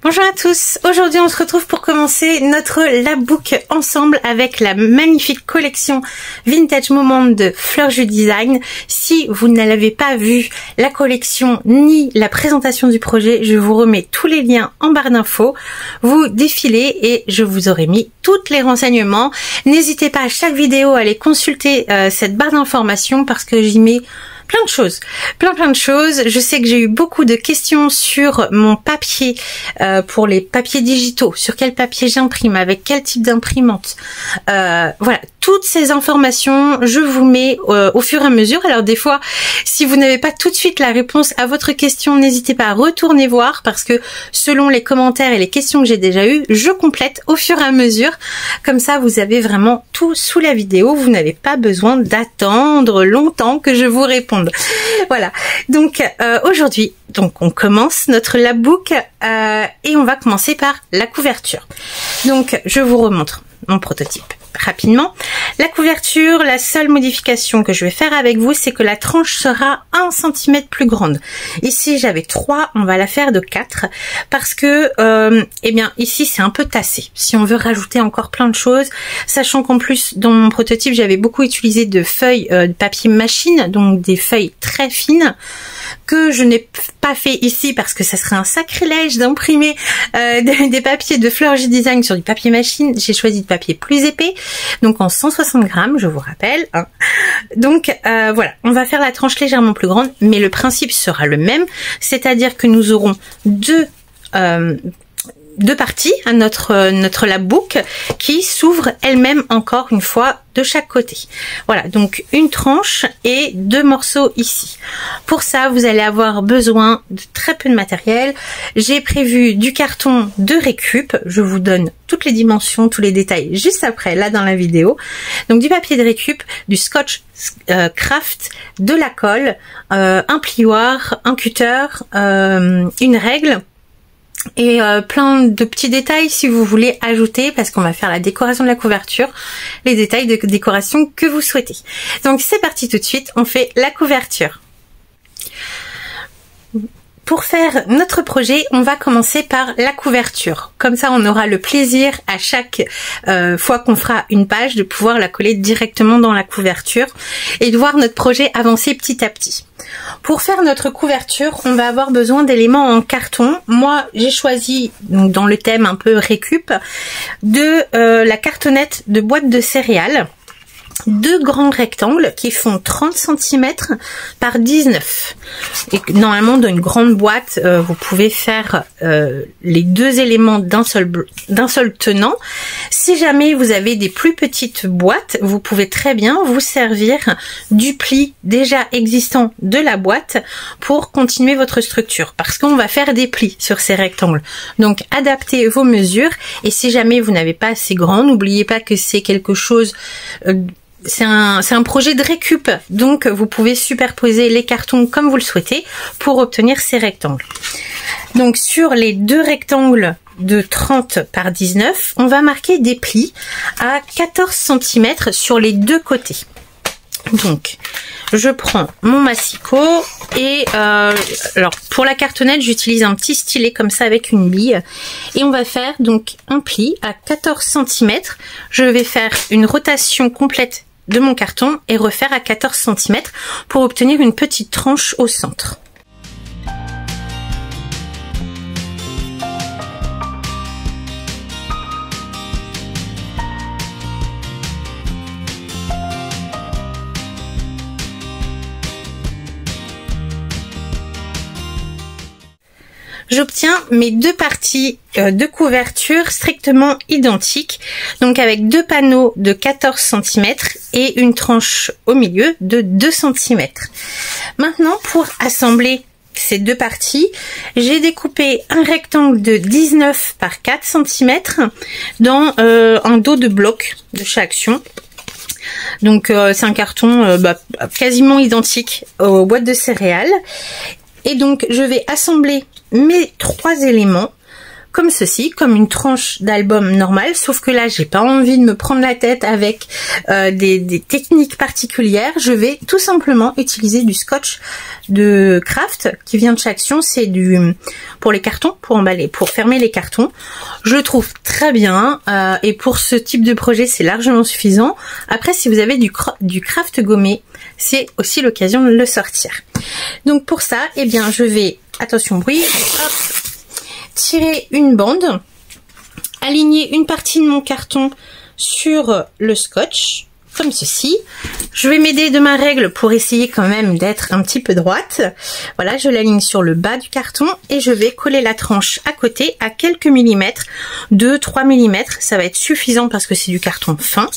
Bonjour à tous, aujourd'hui on se retrouve pour commencer notre labbook ensemble avec la magnifique collection Vintage Moment de Fleur Jus Design. Si vous ne l'avez pas vu, la collection ni la présentation du projet, je vous remets tous les liens en barre d'infos. Vous défilez et je vous aurai mis tous les renseignements. N'hésitez pas à chaque vidéo à aller consulter cette barre d'informations parce que j'y mets plein de choses, plein de choses. Je sais que j'ai eu beaucoup de questions sur mon papier pour les papiers digitaux, sur quel papier j'imprime, avec quel type d'imprimante. Voilà, toutes ces informations, je vous mets au fur et à mesure. Alors des fois, si vous n'avez pas tout de suite la réponse à votre question, n'hésitez pas à retourner voir parce que selon les commentaires et les questions que j'ai déjà eues, je complète au fur et à mesure. Comme ça, vous avez vraiment tout sous la vidéo. Vous n'avez pas besoin d'attendre longtemps que je vous réponde. Voilà, donc aujourd'hui, on commence notre labbook et on va commencer par la couverture. Donc je vous remontre mon prototype rapidement. La couverture, la seule modification que je vais faire avec vous, c'est que la tranche sera 1 cm plus grande. Ici j'avais 3, on va la faire de 4 parce que eh bien ici c'est un peu tassé. Si on veut rajouter encore plein de choses, sachant qu'en plus dans mon prototype j'avais beaucoup utilisé de feuilles de papier machine, donc des feuilles très fines que je n'ai pas fait ici parce que ça serait un sacrilège d'imprimer des papiers de Fleur Jus Design sur du papier machine. J'ai choisi de papier plus épais, donc en 160 grammes, je vous rappelle. Hein. Donc voilà, on va faire la tranche légèrement plus grande, mais le principe sera le même, c'est-à-dire que nous aurons deux parties à notre labbook qui s'ouvrent elles-mêmes encore une fois de chaque côté. Voilà, donc une tranche et 2 morceaux ici. Pour ça, vous allez avoir besoin de très peu de matériel. J'ai prévu du carton de récup. Je vous donne toutes les dimensions, tous les détails juste après, là dans la vidéo. Donc du papier de récup, du scotch craft, de la colle, un plioir, un cutter, une règle, et plein de petits détails si vous voulez ajouter parce qu'on va faire la décoration de la couverture, les détails de décoration que vous souhaitez. Donc c'est parti tout de suite, on fait la couverture. Pour faire notre projet, on va commencer par la couverture. Comme ça, on aura le plaisir à chaque fois qu'on fera une page de pouvoir la coller directement dans la couverture et de voir notre projet avancer petit à petit. Pour faire notre couverture, on va avoir besoin d'éléments en carton. Moi, j'ai choisi, donc dans le thème un peu récup, de la cartonnette de boîte de céréales. 2 grands rectangles qui font 30 cm par 19. Et normalement, dans une grande boîte, vous pouvez faire les 2 éléments d'un seul tenant. Si jamais vous avez des plus petites boîtes, vous pouvez très bien vous servir du pli déjà existant de la boîte pour continuer votre structure. Parce qu'on va faire des plis sur ces rectangles. Donc, adaptez vos mesures. Et si jamais vous n'avez pas assez grand, n'oubliez pas que c'est quelque chose... c'est un projet de récup, donc vous pouvez superposer les cartons comme vous le souhaitez pour obtenir ces rectangles. Donc sur les 2 rectangles de 30 par 19, on va marquer des plis à 14 cm sur les 2 côtés. Donc je prends mon massicot et alors pour la cartonnette j'utilise un petit stylet comme ça avec une bille et on va faire donc un pli à 14 cm. Je vais faire une rotation complète de mon carton et refaire à 14 cm pour obtenir une petite tranche au centre. J'obtiens mes 2 parties de couverture strictement identiques, donc avec 2 panneaux de 14 cm et une tranche au milieu de 2 cm. Maintenant, pour assembler ces 2 parties, j'ai découpé un rectangle de 19 par 4 cm dans un dos de bloc de chez Action. Donc c'est un carton quasiment identique aux boîtes de céréales. Et donc je vais assembler mes 3 éléments comme ceci, comme une tranche d'album normal, sauf que là j'ai pas envie de me prendre la tête avec des techniques particulières. Je vais tout simplement utiliser du scotch de Craft qui vient de chez Action, c'est pour les cartons, pour emballer, pour fermer les cartons. Je le trouve très bien et pour ce type de projet c'est largement suffisant. Après, si vous avez du Craft gommé, c'est aussi l'occasion de le sortir. Donc pour ça, eh bien je vais, attention bruit, hop, tirer une bande, aligner une partie de mon carton sur le scotch, comme ceci. Je vais m'aider de ma règle pour essayer quand même d'être un petit peu droite. Voilà, je l'aligne sur le bas du carton et je vais coller la tranche à côté à quelques millimètres, 2-3 mm, ça va être suffisant parce que c'est du carton fin.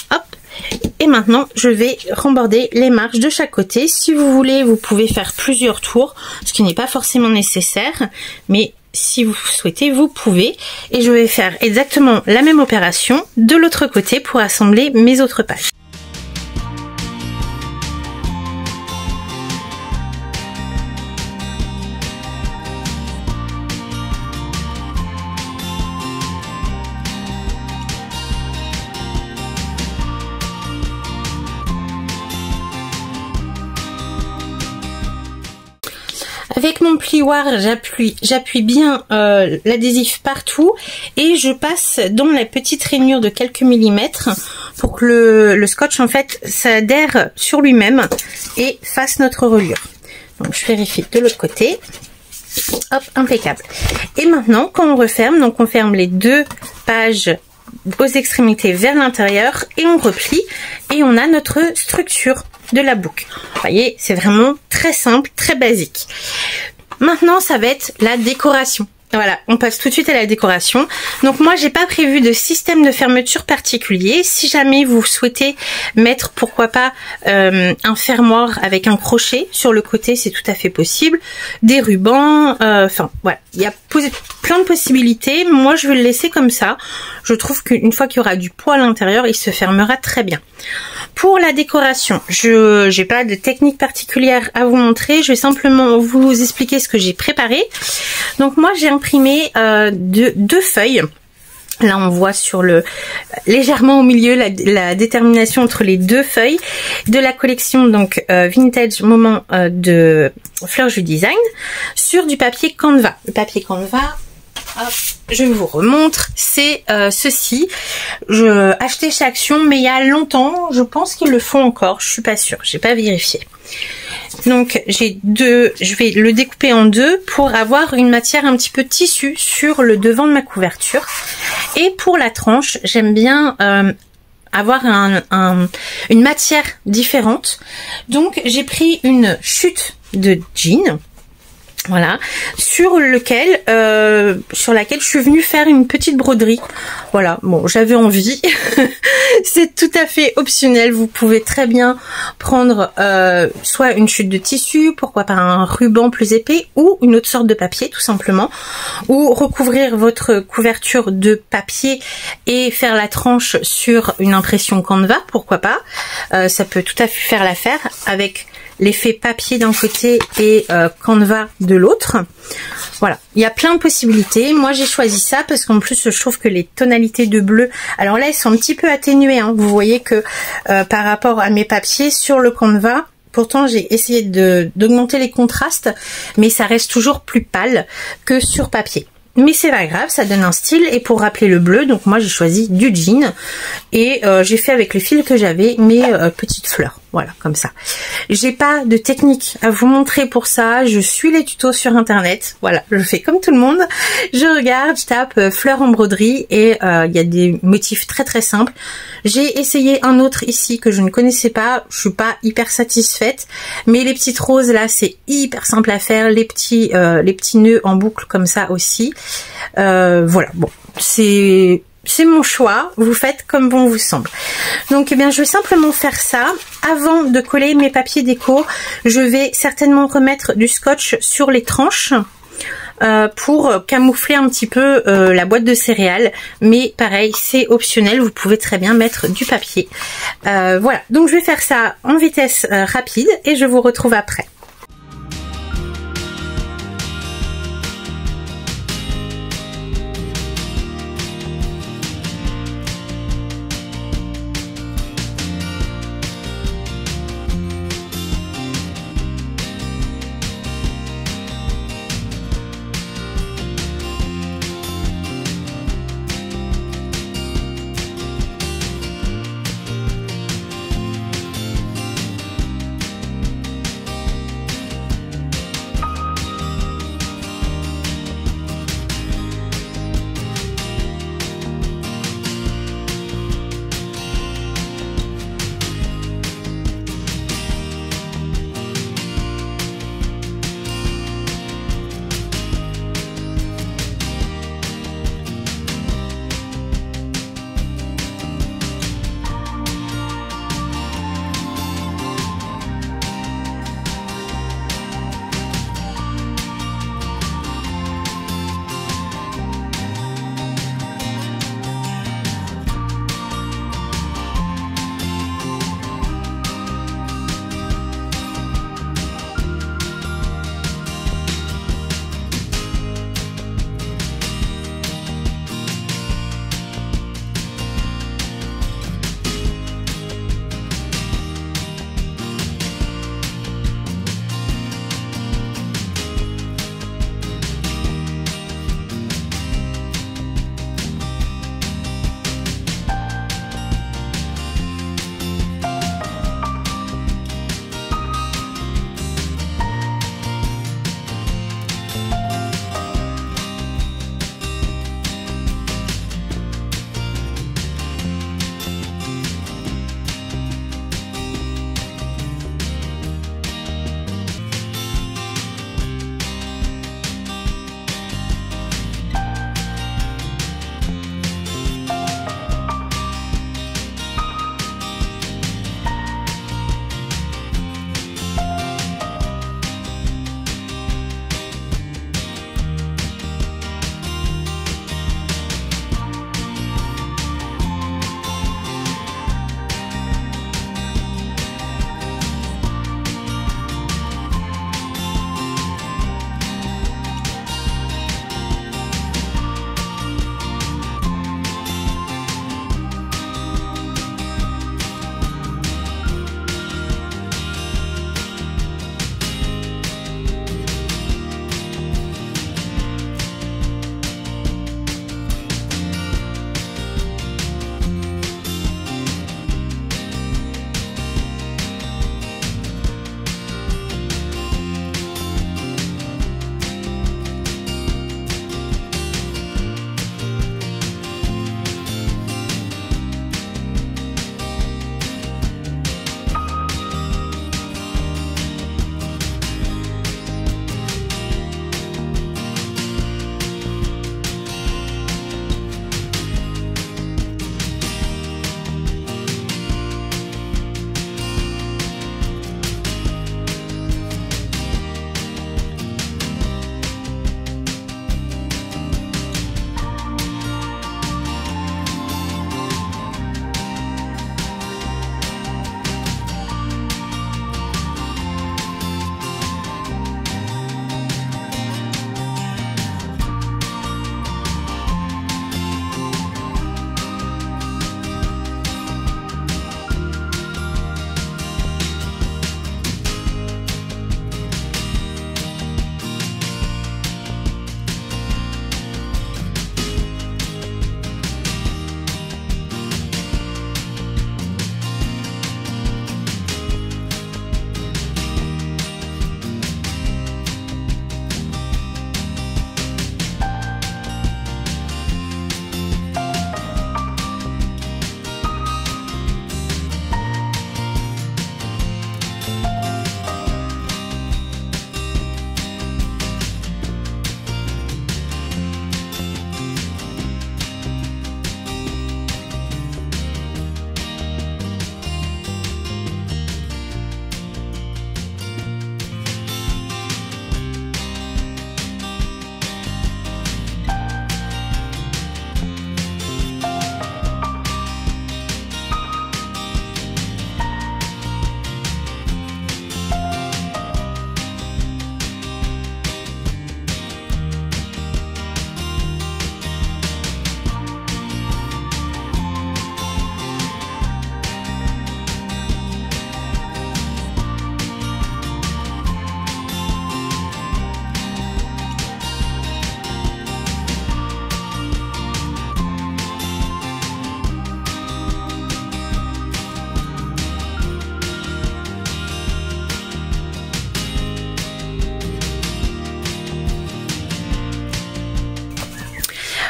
Hop. Et maintenant, je vais remborder les marges de chaque côté. Si vous voulez, vous pouvez faire plusieurs tours, ce qui n'est pas forcément nécessaire, mais si vous souhaitez, vous pouvez. Et je vais faire exactement la même opération de l'autre côté pour assembler mes autres pages. Avec mon plioir, j'appuie bien l'adhésif partout et je passe dans la petite rainure de quelques millimètres pour que le scotch en fait s'adhère sur lui-même et fasse notre reliure. Donc je vérifie de l'autre côté. Hop, impeccable. Et maintenant, quand on referme, donc on ferme les deux pages aux extrémités vers l'intérieur et on replie et on a notre structure de la boucle. Vous voyez, c'est vraiment très simple, très basique. Maintenant, ça va être la décoration. Voilà, on passe tout de suite à la décoration. Donc moi, j'ai pas prévu de système de fermeture particulier. Si jamais vous souhaitez mettre, pourquoi pas, un fermoir avec un crochet sur le côté, c'est tout à fait possible. Des rubans, enfin voilà, il y a plein de possibilités. Moi, je vais le laisser comme ça. Je trouve qu'une fois qu'il y aura du poids à l'intérieur, il se fermera très bien. Pour la décoration, je n'ai pas de technique particulière à vous montrer. Je vais simplement vous expliquer ce que j'ai préparé. Donc moi, j'ai imprimé deux feuilles. Là, on voit sur légèrement au milieu la détermination entre les deux feuilles de la collection donc Vintage Moment de Fleur Jus Design sur du papier Canva. Le papier Canva, hop, je vous remontre, c'est ceci. Je acheté chez Action, mais il y a longtemps, je pense qu'ils le font encore, je suis pas sûre, j'ai pas vérifié. Donc je vais le découper en deux pour avoir une matière un petit peu tissu sur le devant de ma couverture. Et pour la tranche, j'aime bien avoir une matière différente. Donc j'ai pris une chute de jean. Voilà, sur laquelle je suis venue faire une petite broderie. Voilà, bon, j'avais envie. C'est tout à fait optionnel. Vous pouvez très bien prendre soit une chute de tissu, pourquoi pas un ruban plus épais, ou une autre sorte de papier tout simplement, ou recouvrir votre couverture de papier et faire la tranche sur une impression Canva, pourquoi pas. Ça peut tout à fait faire l'affaire avec l'effet papier d'un côté et Canva de l'autre. Voilà, il y a plein de possibilités. Moi, j'ai choisi ça parce qu'en plus, je trouve que les tonalités de bleu, alors là, elles sont un petit peu atténuées. Hein. Vous voyez que par rapport à mes papiers sur le Canva, pourtant, j'ai essayé d'augmenter les contrastes, mais ça reste toujours plus pâle que sur papier. Mais c'est pas grave, ça donne un style. Et pour rappeler le bleu, donc moi j'ai choisi du jean et j'ai fait avec le fil que j'avais mes petites fleurs. Voilà, comme ça. J'ai pas de technique à vous montrer pour ça. Je suis les tutos sur internet. Voilà, je fais comme tout le monde. Je regarde, je tape fleurs en broderie et il y a des motifs très très simples. J'ai essayé un autre ici que je ne connaissais pas. Je suis pas hyper satisfaite. Mais les petites roses là, c'est hyper simple à faire. Les petits nœuds en boucle comme ça aussi. Voilà, bon, c'est mon choix, vous faites comme bon vous semble. Donc eh bien je vais simplement faire ça. Avant de coller mes papiers déco, je vais certainement remettre du scotch sur les tranches pour camoufler un petit peu la boîte de céréales. Mais pareil, c'est optionnel, vous pouvez très bien mettre du papier. Voilà, donc je vais faire ça en vitesse rapide et je vous retrouve après.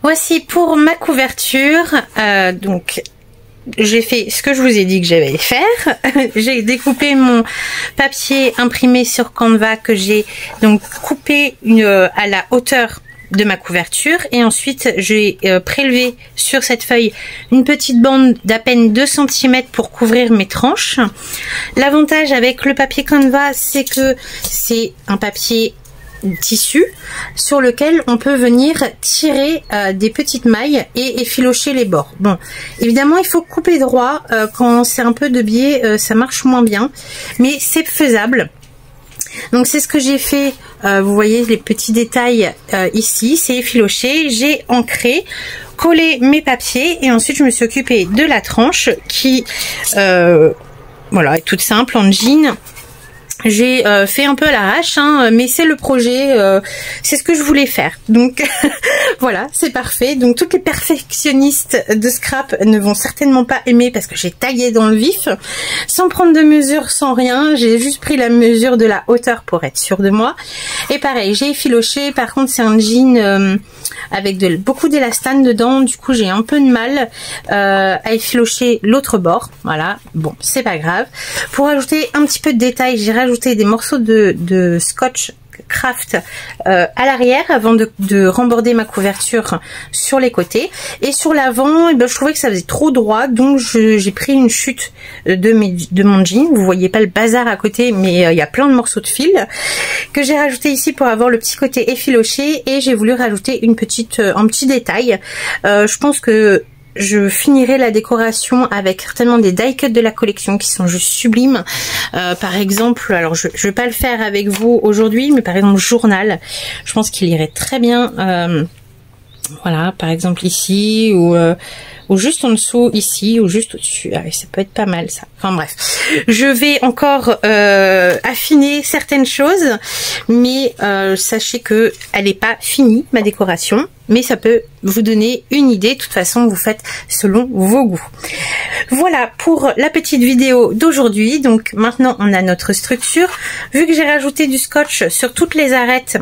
Voici pour ma couverture. Donc j'ai fait ce que je vous ai dit que j'allais faire. J'ai découpé mon papier imprimé sur Canva que j'ai donc coupé à la hauteur de ma couverture, et ensuite j'ai prélevé sur cette feuille une petite bande d'à peine 2 cm pour couvrir mes tranches. L'avantage avec le papier Canva, c'est que c'est un papier tissu sur lequel on peut venir tirer des petites mailles et effilocher les bords. Bon, évidemment il faut couper droit, quand c'est un peu de biais ça marche moins bien, mais c'est faisable. Donc c'est ce que j'ai fait, vous voyez les petits détails ici, c'est effiloché, j'ai ancré, collé mes papiers, et ensuite je me suis occupée de la tranche qui voilà, est toute simple en jean. J'ai fait un peu à l'arrache, hein, mais c'est le projet, c'est ce que je voulais faire. Donc voilà, c'est parfait. Donc toutes les perfectionnistes de scrap ne vont certainement pas aimer parce que j'ai taillé dans le vif, sans prendre de mesure, sans rien. J'ai juste pris la mesure de la hauteur pour être sûre de moi. Et pareil, j'ai effiloché. Par contre, c'est un jean avec beaucoup d'élastane dedans. Du coup, j'ai un peu de mal à effilocher l'autre bord. Voilà, bon, c'est pas grave. Pour ajouter un petit peu de détail, j'ai rajouté des morceaux de scotch craft à l'arrière avant de remborder ma couverture sur les côtés, et sur l'avant je trouvais que ça faisait trop droit, donc j'ai pris une chute de mon jean. Vous voyez pas le bazar à côté, mais il y a plein de morceaux de fil que j'ai rajouté ici pour avoir le petit côté effiloché, et j'ai voulu rajouter un petit détail. Je pense que je finirai la décoration avec certainement des die cuts de la collection qui sont juste sublimes. Par exemple, alors je vais pas le faire avec vous aujourd'hui, mais par exemple journal, je pense qu'il irait très bien. Voilà, par exemple ici, ou juste en dessous ici, ou juste au-dessus. Ah oui, ça peut être pas mal ça. Enfin bref, je vais encore affiner certaines choses, mais sachez que elle n'est pas finie, ma décoration, mais ça peut vous donner une idée. De toute façon, vous faites selon vos goûts. Voilà pour la petite vidéo d'aujourd'hui. Donc maintenant, on a notre structure. Vu que j'ai rajouté du scotch sur toutes les arêtes,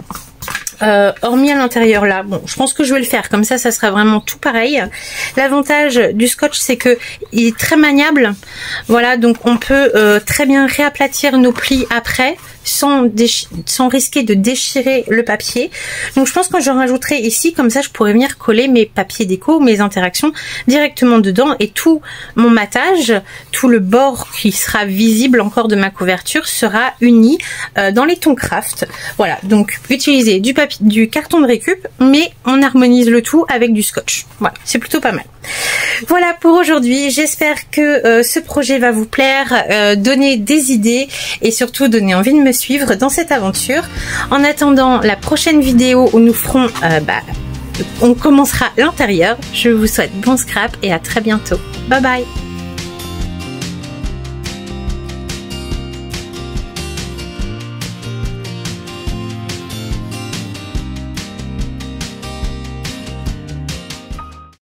hormis à l'intérieur là, bon, je pense que je vais le faire comme ça sera vraiment tout pareil. L'avantage du scotch, c'est que il est très maniable, voilà, donc on peut très bien réaplatir nos plis après sans risquer de déchirer le papier. Donc je pense que j'en rajouterai ici, comme ça je pourrais venir coller mes papiers déco, mes interactions directement dedans, et tout mon matage, tout le bord qui sera visible encore de ma couverture sera uni dans les tons craft. Voilà, donc utiliser du carton de récup, mais on harmonise le tout avec du scotch. Voilà, c'est plutôt pas mal. Voilà pour aujourd'hui, j'espère que ce projet va vous plaire, donner des idées et surtout donner envie de me suivre dans cette aventure. En attendant la prochaine vidéo où nous ferons, on commencera l'intérieur, je vous souhaite bon scrap et à très bientôt. Bye bye.